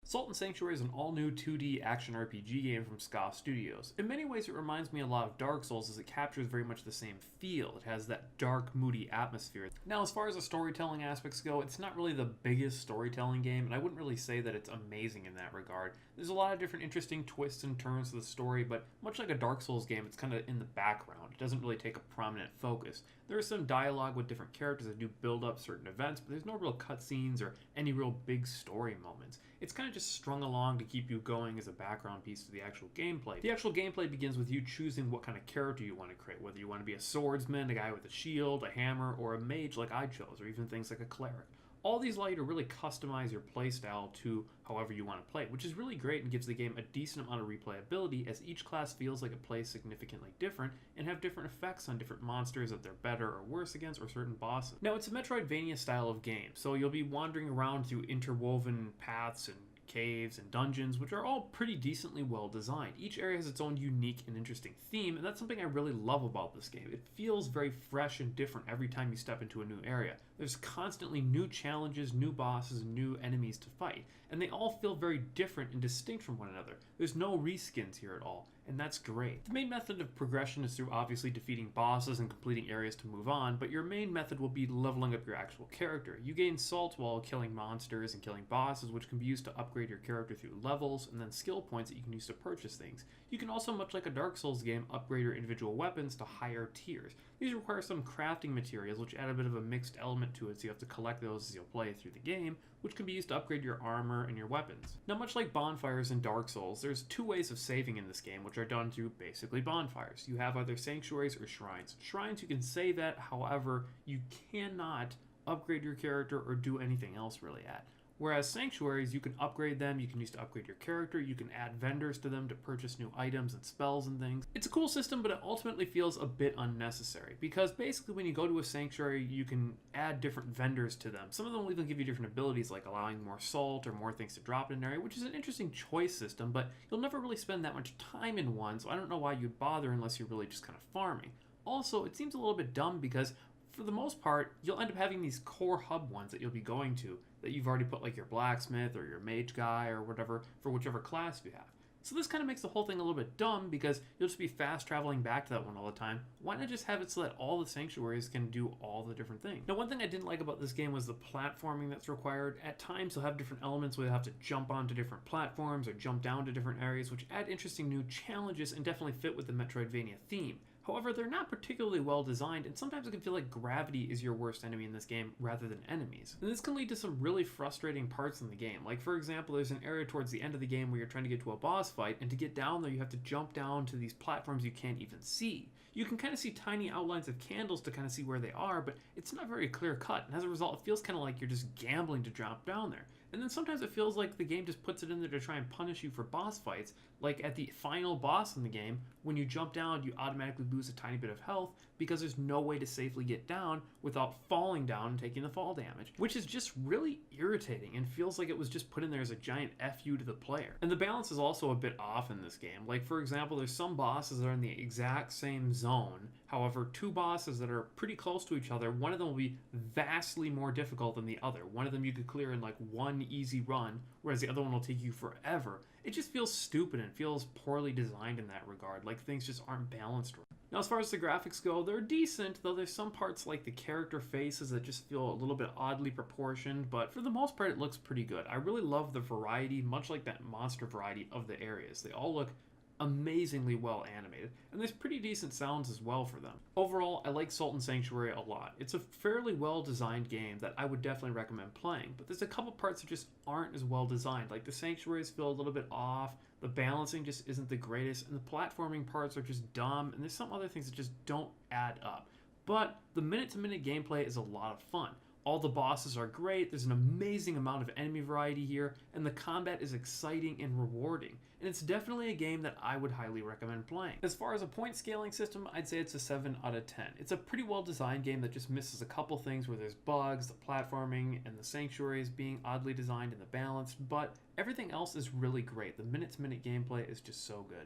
Salt and Sanctuary is an all-new 2D action RPG game from Ska Studios. In many ways, it reminds me a lot of Dark Souls as it captures very much the same feel. It has that dark, moody atmosphere. Now, as far as the storytelling aspects go, it's not really the biggest storytelling game, and I wouldn't really say that it's amazing in that regard. There's a lot of different interesting twists and turns to the story, but much like a Dark Souls game, it's kind of in the background. It doesn't really take a prominent focus. There is some dialogue with different characters that do build up certain events, but there's no real cutscenes or any real big story moments. It's kind of just strung along to keep you going as a background piece to the actual gameplay. The actual gameplay begins with you choosing what kind of character you want to create, whether you want to be a swordsman, a guy with a shield, a hammer, or a mage like I chose, or even things like a cleric. All these allow you to really customize your playstyle to however you want to play, which is really great and gives the game a decent amount of replayability, as each class feels like it plays significantly different and have different effects on different monsters that they're better or worse against, or certain bosses. Now, it's a Metroidvania style of game, so you'll be wandering around through interwoven paths and caves and dungeons, which are all pretty decently well designed. Each area has its own unique and interesting theme, and that's something I really love about this game. It feels very fresh and different every time you step into a new area. There's constantly new challenges, new bosses, and new enemies to fight, and they all feel very different and distinct from one another. There's no reskins here at all, and that's great. The main method of progression is through obviously defeating bosses and completing areas to move on, but your main method will be leveling up your actual character. You gain salt while killing monsters and killing bosses, which can be used to upgrade your character through levels, and then skill points that you can use to purchase things. You can also, much like a Dark Souls game, upgrade your individual weapons to higher tiers. These require some crafting materials, which add a bit of a mixed element to it, so you have to collect those as you'll play through the game, which can be used to upgrade your armor and your weapons. Now, much like bonfires in Dark Souls, there's two ways of saving in this game, which are done through basically bonfires. You have either sanctuaries or shrines. Shrines you can save at, however, you cannot upgrade your character or do anything else really at. Whereas sanctuaries, you can upgrade them, you can use to upgrade your character, you can add vendors to them to purchase new items and spells and things. It's a cool system, but it ultimately feels a bit unnecessary, because basically when you go to a sanctuary, you can add different vendors to them. Some of them will even give you different abilities, like allowing more salt or more things to drop in an area, which is an interesting choice system, but you'll never really spend that much time in one, so I don't know why you'd bother unless you're really just kind of farming. Also, it seems a little bit dumb because for the most part, you'll end up having these core hub ones that you'll be going to that you've already put like your blacksmith or your mage guy or whatever for whichever class you have. So this kind of makes the whole thing a little bit dumb because you'll just be fast traveling back to that one all the time. Why not just have it so that all the sanctuaries can do all the different things? Now, one thing I didn't like about this game was the platforming that's required. At times, you'll have different elements where you'll have to jump onto different platforms or jump down to different areas, which add interesting new challenges and definitely fit with the Metroidvania theme. However, they're not particularly well designed, and sometimes it can feel like gravity is your worst enemy in this game rather than enemies. And this can lead to some really frustrating parts in the game. Like, for example, there's an area towards the end of the game where you're trying to get to a boss fight, and to get down there you have to jump down to these platforms you can't even see. You can kind of see tiny outlines of candles to kind of see where they are, but it's not very clear cut, and as a result it feels kind of like you're just gambling to jump down there. And then sometimes it feels like the game just puts it in there to try and punish you for boss fights, like at the final boss in the game, when you jump down you automatically lose a tiny bit of health because there's no way to safely get down without falling down and taking the fall damage, which is just really irritating and feels like it was just put in there as a giant FU to the player. And the balance is also a bit off in this game. Like, for example, there's some bosses that are in the exact same zone. However, two bosses that are pretty close to each other, one of them will be vastly more difficult than the other. One of them you could clear in like one easy run, whereas the other one will take you forever. It just feels stupid and feels poorly designed in that regard, like things just aren't balanced right. Now, as far as the graphics go, they're decent, though there's some parts like the character faces that just feel a little bit oddly proportioned, but for the most part it looks pretty good. I really love the variety, much like that monster variety of the areas. They all look amazingly well animated, and there's pretty decent sounds as well for them. Overall, I like Salt and Sanctuary a lot. It's a fairly well designed game that I would definitely recommend playing, but there's a couple parts that just aren't as well designed. Like the sanctuaries feel a little bit off, the balancing just isn't the greatest, and the platforming parts are just dumb, and there's some other things that just don't add up. But the minute-to-minute gameplay is a lot of fun. All the bosses are great, there's an amazing amount of enemy variety here, and the combat is exciting and rewarding. And it's definitely a game that I would highly recommend playing. As far as a point scaling system, I'd say it's a 7 out of 10. It's a pretty well designed game that just misses a couple things where there's bugs, the platforming, and the sanctuaries being oddly designed and the balance, but everything else is really great. The minute-to-minute gameplay is just so good.